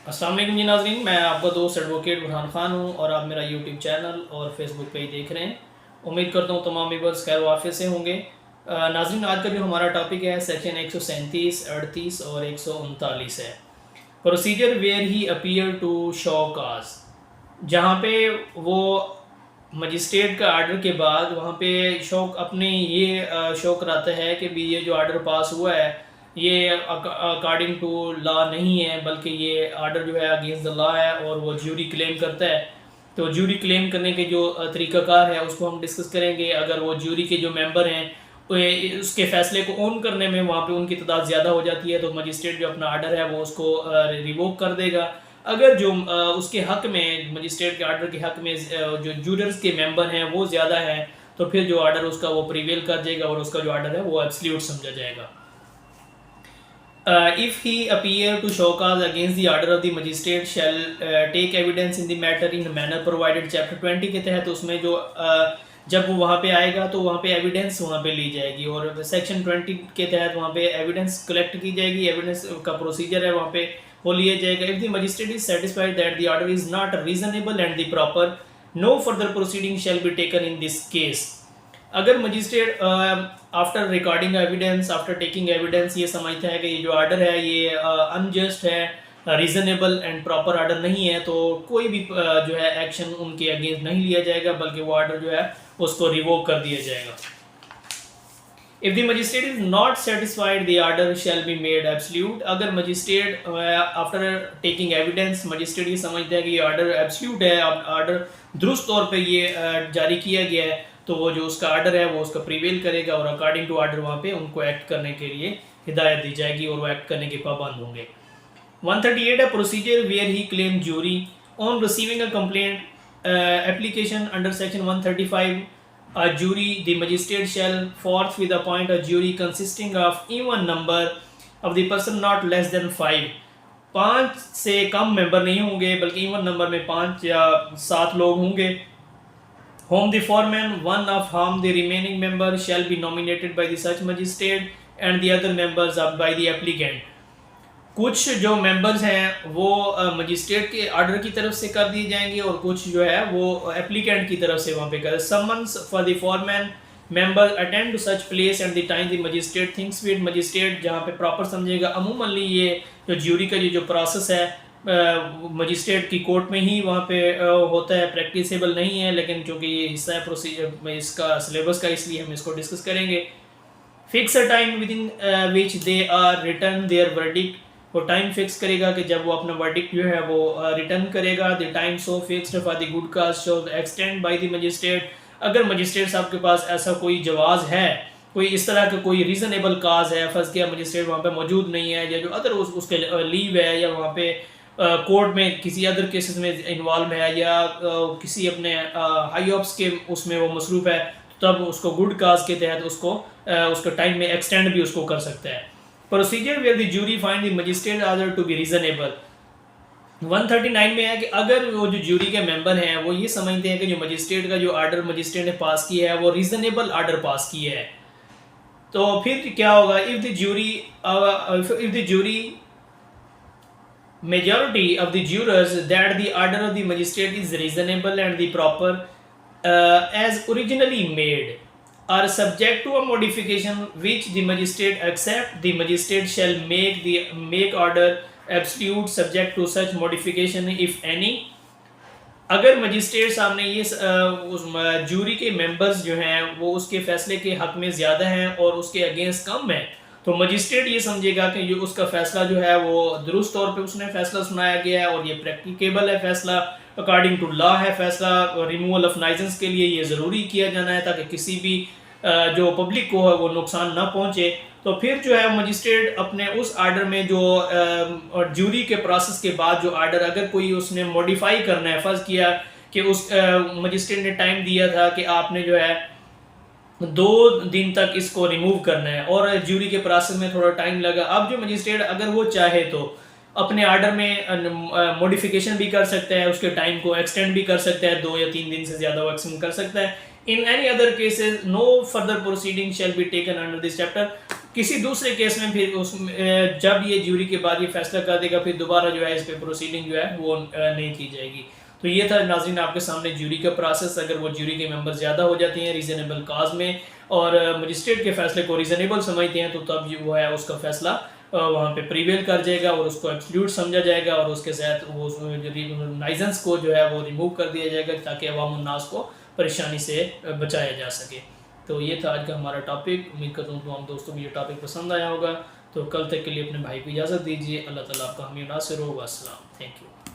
अस्सलाम वालेकुम जी नाज़रीन, मैं आपका दोस्त एडवोकेट बुरहान खान हूँ और आप मेरा यूट्यूब चैनल और फेसबुक पेज देख रहे हैं। उम्मीद करता हूँ तमाम व्यूअर्स खैर वाफ़ियत से होंगे। नाज़रीन, आज का जो हमारा टॉपिक है सेक्शन 137, 38 और 139 है। Procedure where he appear to show cause, जहाँ पे वो मजिस्ट्रेट का आर्डर के बाद वहाँ पे शौक अपने ये शो कराता है कि भी ये जो आर्डर पास हुआ है ये अकॉर्डिंग टू लॉ नहीं है, बल्कि ये आर्डर जो है अगेंस्ट द लॉ है और वो ज्यूरी क्लेम करता है। तो ज्यूरी क्लेम करने के जो तरीक़ाकार है उसको हम डिस्कस करेंगे। अगर वो ज्यूरी के जो मेंबर हैं उसके फ़ैसले को ऑन करने में वहाँ पे उनकी तादाद ज़्यादा हो जाती है तो मजिस्ट्रेट जो अपना आर्डर है वो उसको रिवोक कर देगा। अगर जो उसके हक़ में मजिस्ट्रेट के आर्डर के हक़ में जो जूरर्स के मेंबर हैं वो ज़्यादा हैं तो फिर जो आर्डर उसका वो प्रिवेल कर जाएगा और उसका जो आर्डर है वो एब्सोल्यूट समझा जाएगा। If he appear to show cause against the order of the magistrate shall take evidence in the matter in manner provided chapter 20 के तहत उसमें जो जब वो वहाँ पे आएगा तो वहाँ पे एविडेंस वहाँ पे ली जाएगी और सेक्शन 20 के तहत वहाँ पे एविडेंस कलेक्ट की जाएगी। एविडेंस का प्रोसीजर है वहाँ पे वो लिया जाएगा। If the magistrate is satisfied that the order is not reasonable and the proper, no further proceeding shall be taken in this case. अगर magistrate after recording evidence, after taking evidence ये समझता है कि ये जो आर्डर है ये unjust है, रीज़नेबल एंड प्रॉपर आर्डर नहीं है, तो कोई भी जो है एक्शन उनके अगेंस्ट नहीं लिया जाएगा, बल्कि वो आर्डर जो है उसको रिवोक कर दिया जाएगा। If the magistrate is not satisfied the order shall be made absolute. अगर magistrate after taking evidence magistrate ये समझता है कि ये आर्डर एब्सोल्यूट है, आर्डर दुरुस्त तौर पे ये जारी किया गया है, तो वो जो उसका आर्डर है वो उसका प्रिवेल करेगा और अकॉर्डिंग टू आर्डर वहाँ पे उनको एक्ट करने के लिए हिदायत दी जाएगी और वो एक्ट करने के पाबंद होंगे। 138 है procedure where he claim jury on receiving a complaint application under section 135 a jury, the magistrate shall forthwith appoint a jury consisting of even number of the person not less than 5। 5 से कम member नहीं होंगे बल्कि even number में 5 या 7 लोग होंगे। whom the foreman, one of whom the remaining member shall be nominated by the such magistrate and the other members are by the applicant। कुछ जो मेंबर्स हैं वो मजिस्ट्रेट के आर्डर की तरफ से कर दिए जाएंगे और कुछ जो है वो एप्लीकेंट की तरफ से वहाँ पे कर। Summons for the foreman member attend to such place and the time the magistrate thinks fit. Magistrate जहाँ पे प्रॉपर समझेगा। अमूमन ये जो ज्यूरी का जो प्रोसेस है मजिस्ट्रेट की कोर्ट में ही वहाँ पे होता है, प्रैक्टिसेबल नहीं है, लेकिन चूँकि ये हिस्सा है प्रोसीजर इसका सिलेबस का, इसलिए हम इसको डिस्कस करेंगे। Fix a time within which they are return their verdict. वो टाइम फिक्स करेगा कि जब वो अपना वर्डिक्ट जो है वो रिटर्न करेगा। The time so fixed for the good cause show extend by the magistrate. अगर मजिस्ट्रेट साहब के पास ऐसा कोई जवाज़ है, कोई इस तरह का कोई रीज़नेबल काज है, फर्ज किया मजिस्ट्रेट वहाँ पे मौजूद नहीं है या जो अदर उसके लीव है या वहाँ पे कोर्ट में किसी अदर केसेस में इन्वॉल्व है या किसी अपने हाई ऑप्स के उसमें वो मसरूफ़ है, तब उसको गुड काज के तहत उसको टाइम में एक्सटेंड भी उसको कर सकता है। Procedure where the jury find the magistrate order to be reasonable. 139 में है कि अगर वो जो ज्यूरी के मेंबर हैं वो ये समझते हैं कि जो मजिस्ट्रेट का जो आर्डर मजिस्ट्रेट ने पास किया है वो रीजनेबल आर्डर पास किया है, तो फिर क्या होगा। If the jury majority of the jurors that the order of the magistrate is reasonable and the proper as originally made are subject to a modification which the magistrate accept, the magistrate shall make order absolute subject to such modification if any। अगर magistrate सामने ये उस jury के members जो हैं वो उसके फैसले के हक में ज़्यादा हैं और उसके अगेंस्ट कम है, तो मजिस्ट्रेट ये समझेगा कि जो उसका फ़ैसला जो है वो दुरुस्त तौर पे उसने फ़ैसला सुनाया गया है और ये प्रैक्टिकेबल है, फ़ैसला अकॉर्डिंग टू लॉ है, फ़ैसला रिमूवल ऑफ नाइजेंस के लिए ये ज़रूरी किया जाना है ताकि किसी भी जो पब्लिक को है वो नुकसान ना पहुँचे। तो फिर जो है मजिस्ट्रेट अपने उस आर्डर में जो और ज्यूरी के प्रोसेस के बाद जो आर्डर अगर कोई उसने मॉडिफाई करना है, फ़र्ज़ किया कि उस मजिस्ट्रेट ने टाइम दिया था कि आपने जो है 2 दिन तक इसको रिमूव करना है और ज्यूरी के प्रोसेस में थोड़ा टाइम लगा। अब जो मजिस्ट्रेट अगर वो चाहे तो अपने आर्डर में मॉडिफिकेशन भी कर सकता है, उसके टाइम को एक्सटेंड भी कर सकता है, 2 या 3 दिन से ज़्यादा वो एक्सटेंड कर सकता है। In any other cases no further proceeding shall be taken under this chapter. किसी दूसरे केस में फिर उसमें जब ये ज्यूरी के बाद ये फैसला कर देगा, फिर दोबारा जो है इस पे प्रोसीडिंग जो है वो नहीं की जाएगी। तो ये था नाज़रीन आपके सामने ज्यूरी का प्रोसेस। अगर वो ज्यूरी के मेंबर ज़्यादा हो जाते हैं रीज़नेबल काज में और मजिस्ट्रेट के फैसले को रीज़नेबल समझते हैं, तो तब वो है उसका फैसला वहाँ पे प्रीवेल कर जाएगा और उसको एब्सोल्यूट समझा जाएगा और उसके साथ वो नाइजेंस को जो है वो रिमूव कर दिया जाएगा ताकि अवाम उन्नास को परेशानी से बचाया जा सके। तो ये था आज का हमारा टॉपिक। उम्मीद करता हूँ तमाम दोस्तों को ये टॉपिक पसंद आया होगा। तो कल तक के लिए अपने भाई को इजाज़त दीजिए। अल्लाह ताला आपका हामी नासिर हो। अस्सलाम, थैंक यू।